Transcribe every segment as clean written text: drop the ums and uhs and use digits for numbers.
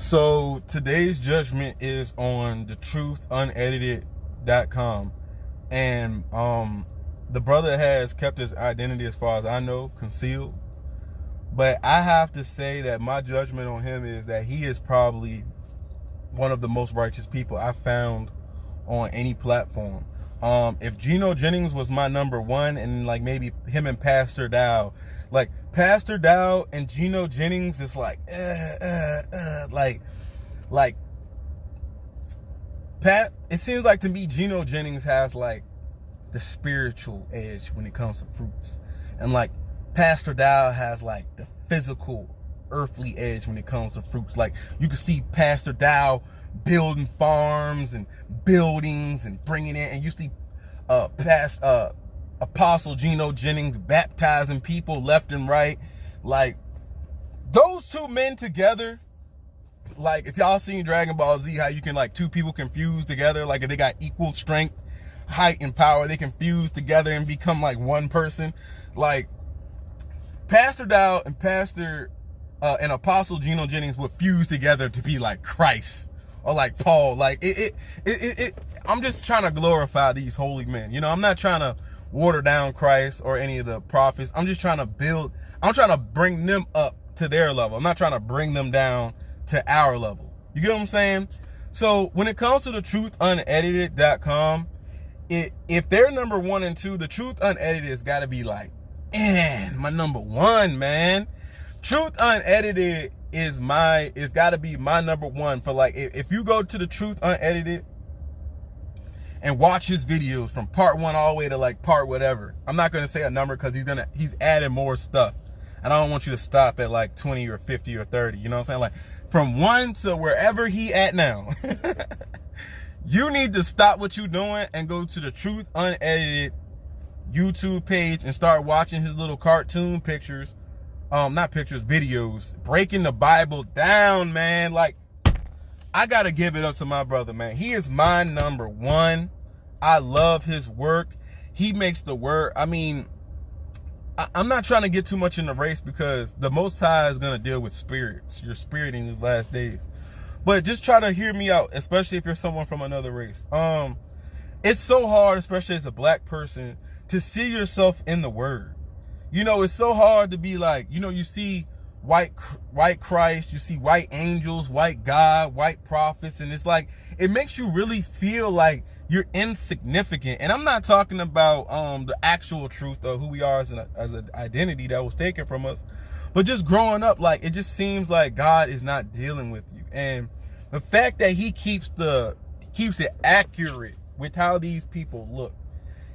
So today's judgment is on the Truthunedited.com, and the brother has kept his identity, as far as I know, concealed. But I have to say that my judgment on him is that he is probably one of the most righteous people I found on any platform. If Geno Jennings was my number one, and like maybe him and Pastor Dow, like Pastor Dow and Geno Jennings is like Pat. It seems like to me Geno Jennings has like the spiritual edge when it comes to fruits, and like Pastor Dow has like the physical, earthly edge when it comes to fruits. Like you can see Pastor Dow building farms and buildings and bringing in, and you see Apostle Geno Jennings baptizing people left and right. Like those two men together, like if y'all seen Dragon Ball Z, how you can like two people can fuse together, like if they got equal strength, height, and power, they can fuse together and become like one person. Like Pastor Dow and and Apostle Geno Jennings would fuse together to be like Christ or like Paul. Like I'm just trying to glorify these holy men. You know, I'm not trying to water down Christ or any of the prophets. I'm just trying to bring them up to their level. I'm not trying to bring them down to our level. You get what I'm saying? So when it comes to the Truthunedited.com, if they're number 1 and 2, the Truth Unedited has got to be like, my number 1, man. Truth Unedited is got to be my number 1 for like, if you go to the Truth Unedited and watch his videos from part 1 all the way to like part whatever. I'm not going to say a number because he's adding more stuff. And I don't want you to stop at like 20 or 50 or 30. You know what I'm saying? Like from 1 to wherever he at now. You need to stop what you're doing and go to the Truth Unedited YouTube page and start watching his little cartoon pictures. Videos. Breaking the Bible down, man. Like, I gotta give it up to my brother, man. He is my number 1. I love his work. He makes the word. I mean, I'm not trying to get too much in the race because the Most High is gonna deal with spirits, your spirit in these last days. But just try to hear me out, especially if you're someone from another race. It's so hard, especially as a black person, to see yourself in the word. You know, it's so hard to be like, you know, you see white Christ, you see white angels, white God, white prophets, and it's like, it makes you really feel like you're insignificant. And I'm not talking about the actual truth of who we are as an identity that was taken from us, but just growing up, like, it just seems like God is not dealing with you. And the fact that he keeps it accurate with how these people look.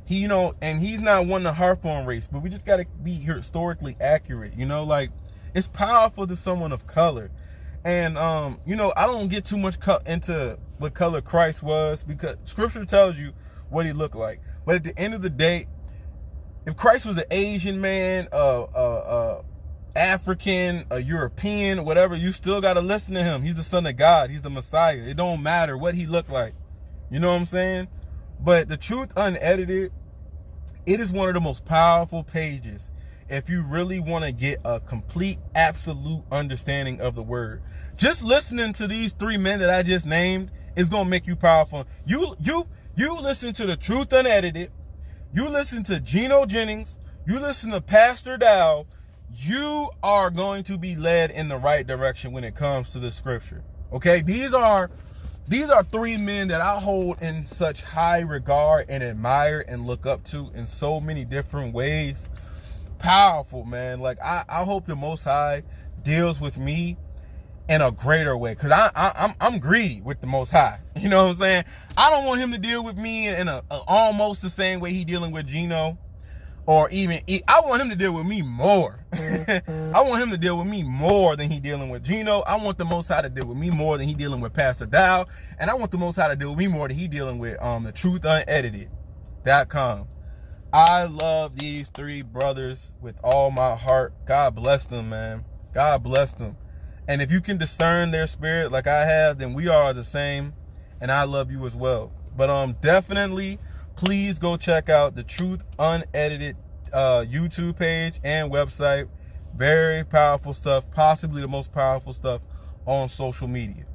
You know, and he's not one to harp on race, but we just got to be historically accurate, you know, like, it's powerful to someone of color. And, you know, I don't get too much into what color Christ was because scripture tells you what he looked like. But at the end of the day, if Christ was an Asian man, African, a European, whatever, you still got to listen to him. He's the Son of God. He's the Messiah. It don't matter what he looked like. You know what I'm saying? But the Truth Unedited, it is one of the most powerful pages if you really want to get a complete, absolute understanding of the word. Just listening to these 3 men that I just named is going to make you powerful. You listen to the Truth Unedited, you listen to Geno Jennings, you listen to Pastor Dow, you are going to be led in the right direction when it comes to the scripture. Okay? These are 3 men that I hold in such high regard and admire and look up to in so many different ways. Powerful, man. Like, I hope the Most High deals with me in a greater way, because I'm greedy with the Most High. You know what I'm saying? I don't want him to deal with me in a almost the same way he dealing with Geno. Or even, I want him to deal with me more. I want him to deal with me more than he dealing with Geno. I want the Most High to deal with me more than he dealing with Pastor Dow. And I want the Most High to deal with me more than he dealing with the Truthunedited.com. I love these 3 brothers with all my heart. God bless them, man. God bless them. And if you can discern their spirit like I have, then we are the same. And I love you as well. But definitely, please go check out the Truth Unedited YouTube page and website. Very powerful stuff, possibly the most powerful stuff on social media.